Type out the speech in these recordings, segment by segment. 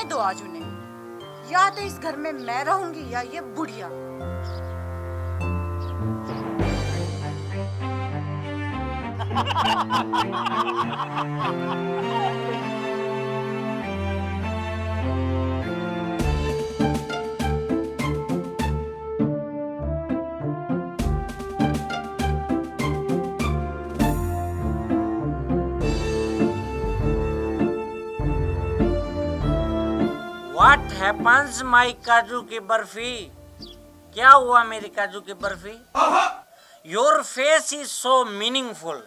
दो आज उन्हें, या तो इस घर में मैं रहूंगी या ये बुढ़िया। What happens, my काजू की बर्फी? क्या हुआ मेरी काजू की barfi? Your face is so meaningful.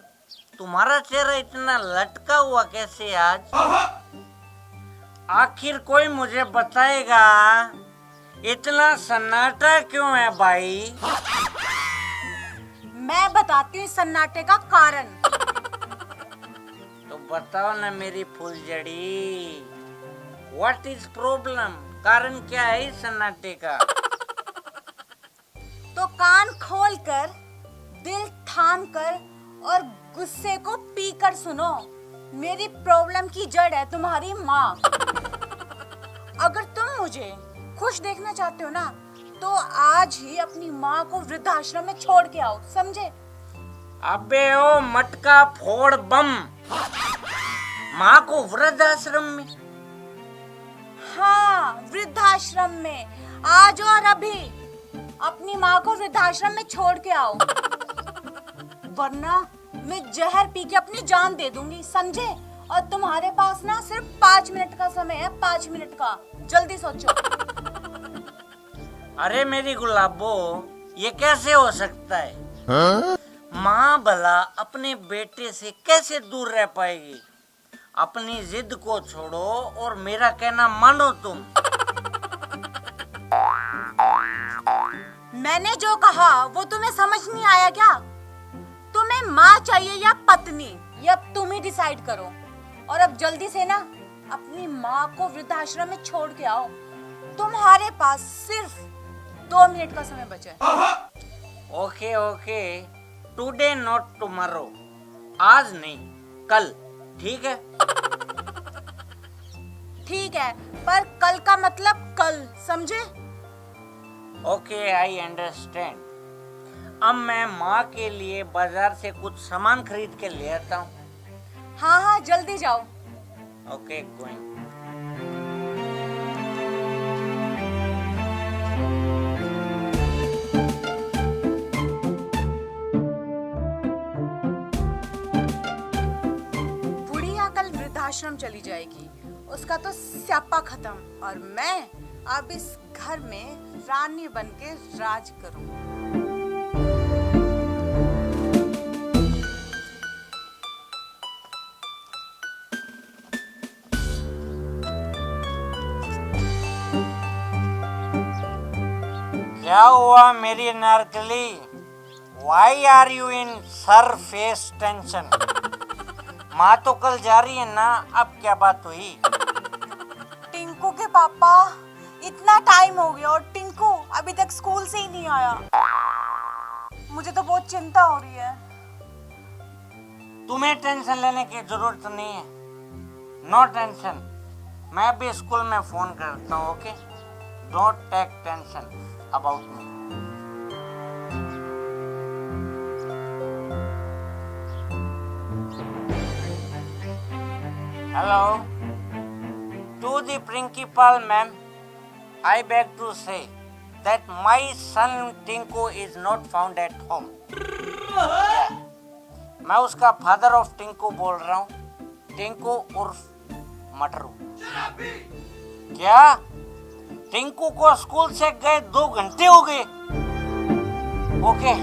तुम्हारा चेहरा इतना लटका हुआ कैसे आज? आखिर कोई मुझे बताएगा इतना सन्नाटा क्यों है भाई? मैं बताती हूँ इस सन्नाटे का कारण। तो बताओ ना मेरी फुलझड़ी, व्हाट इज प्रॉब्लम? कारण क्या है इस सन्नाटे का? तो कान खोल कर, दिल थाम कर और गुस्से को पी कर सुनो। मेरी प्रॉब्लम की जड़ है तुम्हारी माँ। अगर तुम मुझे खुश देखना चाहते हो ना, तो आज ही अपनी माँ को वृद्धाश्रम में छोड़ के आओ, समझे? अबे ओ मटका फोड़ बम, माँ को वृद्धाश्रम में? हाँ, वृद्धाश्रम में आज और अभी अपनी माँ को वृद्धाश्रम में छोड़ के आओ, वरना मैं जहर पी के अपनी जान दे दूंगी, समझे? और तुम्हारे पास ना सिर्फ 5 मिनट का समय है, 5 मिनट का, जल्दी सोचो। अरे मेरी गुलाबो, ये कैसे हो सकता है? माँ भला अपने बेटे से कैसे दूर रह पाएगी? अपनी जिद को छोड़ो और मेरा कहना मानो तुम। मैंने जो कहा वो तुम्हें समझ नहीं आया क्या? तुम्हें माँ चाहिए या पत्नी, ये अब तुम ही डिसाइड करो। और अब जल्दी से ना अपनी माँ को वृद्धाश्रम में छोड़ के आओ। तुम्हारे पास सिर्फ 2 मिनट का समय बचा है। Okay okay, today not tomorrow, आज नहीं कल, ठीक है? ठीक है, पर कल का मतलब कल, समझे? Okay, I understand. अब मैं माँ के लिए बाजार से कुछ सामान खरीद के ले आता हूँ। हाँ हाँ, जल्दी जाओ। Okay, going. बुढ़िया कल वृद्धाश्रम चली जाएगी, उसका तो स्यापा खत्म, और मैं अब इस घर में रानी बन के राज करूं। क्या हुआ मेरी Narkali? Why are you in surface tension? माँ तो कल जा रही है ना, अब क्या बात हुई? टिंकू के पापा, इतना टाइम हो गया और टिंकू अभी तक स्कूल से ही नहीं आया। मुझे तो बहुत चिंता हो रही है। तुम्हें टेंशन लेने की जरूरत नहीं है, नो टेंशन। मैं अभी स्कूल में फोन करता हूँ, okay? Don't take tension about me. Hello, to the principal ma'am, I beg to say that my son Tinku is not found at home. Yeah. मैं उसका फादर ऑफ टिंकू बोल रहा हूँ, टिंकू उर्फ मटरू। क्या? टिंकू को स्कूल से गए 2 घंटे हो गए? ओके।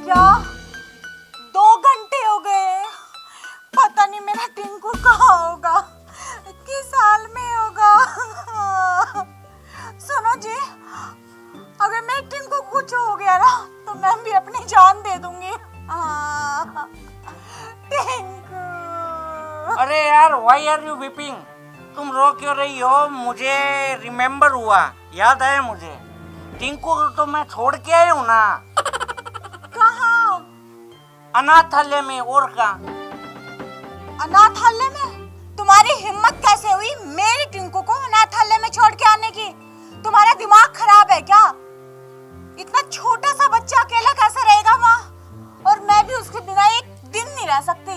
क्या 2 घंटे हो गए? पता नहीं मेरा टिंकू कहाँ होगा, किस हाल में होगा। सुनो जी, अगर मेरे टिंकू कुछ हो गया ना, तो मैं भी अपनी जान दे दूंगी। टिंकू। अरे यार, व्हाई आर यू वीपिंग? तुम रो क्यों रही हो? मुझे रिमेम्बर हुआ, याद आया मुझे। टिंकू को तो मैं छोड़ के आया हूँ ना। कहाँ? अनाथालय में, और कहाँ? अनाथालय में? तुम्हारी हिम्मत कैसे हुई मेरी टिंकू को अनाथालय में छोड़ के आने की? तुम्हारा दिमाग खराब है क्या? इतना छोटा सा बच्चा अकेला कैसे रहेगा माँ? और मैं भी उसके बिना एक दिन नहीं रह सकती।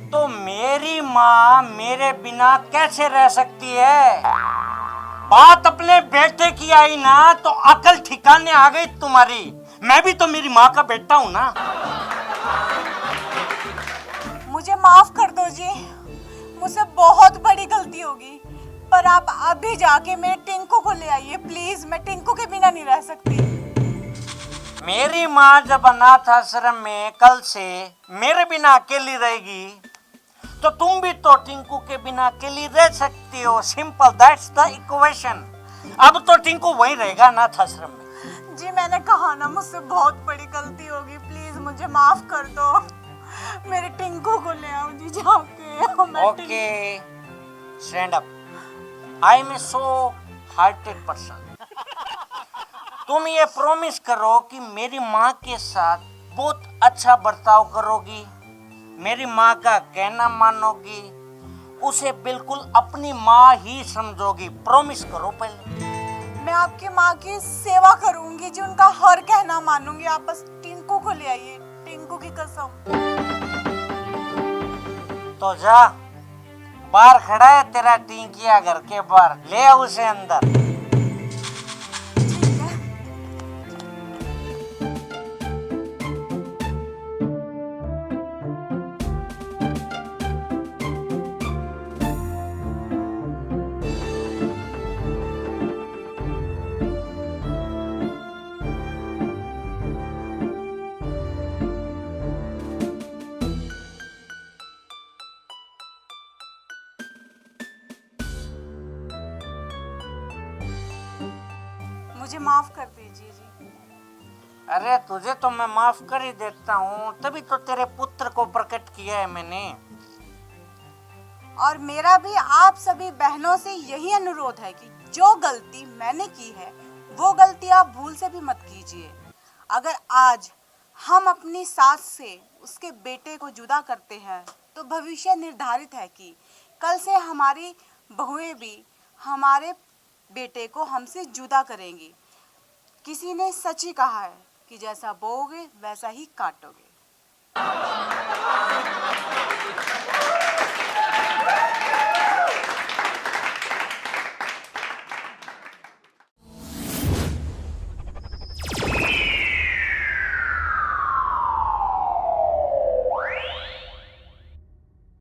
तो मेरी माँ मेरे बिना कैसे रह सकती है? बात अपने बेटे की आई ना तो अकल ठिकाने आ गई तुम्हारी। मैं भी तो मेरी माँ का बेटा हूँ ना। मुझे माफ कर दो जी, मुझसे बहुत बड़ी गलती होगी, पर आप अभी जाके मेरे टिंकू को ले आइए प्लीज। मैं टिंकू के बिना नहीं रह सकती। मेरी माँ जब अनाथ आश्रम में कल से मेरे बिना अकेली रहेगी तो तुम भी तो टिंकू के बिना अकेली रह सकती हो। Simple, that's the equation. अब तो टिंकू वहीं रहेगा अनाथ आश्रम में। जी मैंने कहा ना, मुझसे बहुत बड़ी गलती होगी, प्लीज मुझे माफ कर दो। मेरे टिंकू को ले आओ जी जाके। Okay, stand up. I am so hearted person. तुम ये प्रॉमिस करो कि मेरी माँ के साथ बहुत अच्छा बर्ताव करोगी, मेरी माँ का कहना मानोगी, उसे बिल्कुल अपनी माँ ही समझोगी। प्रॉमिस करो पहले। मैं आपकी माँ की सेवा करूंगी जी, उनका हर कहना मानूंगी। आप बस टिंकू को ले आइए, टिंकू की कसम। तो जा, बाहर खड़ा है तेरा टिंकिया घर के बाहर, ले आ उसे अंदर। मुझे माफ कर दीजिए जी। अरे तुझे तो मैं माफ कर ही देता हूँ, तभी तो तेरे पुत्र को प्रकट किया है मैंने। और मेरा भी आप सभी बहनों से यही अनुरोध है कि जो गलती मैंने की है वो गलती आप भूल से भी मत कीजिए। अगर आज हम अपनी सास से उसके बेटे को जुदा करते हैं तो भविष्य निर्धारित है कि कल से हमारी बहुएं भी हमारे बेटे को हमसे जुदा करेंगी। किसी ने सच ही कहा है कि जैसा बोओगे वैसा ही काटोगे।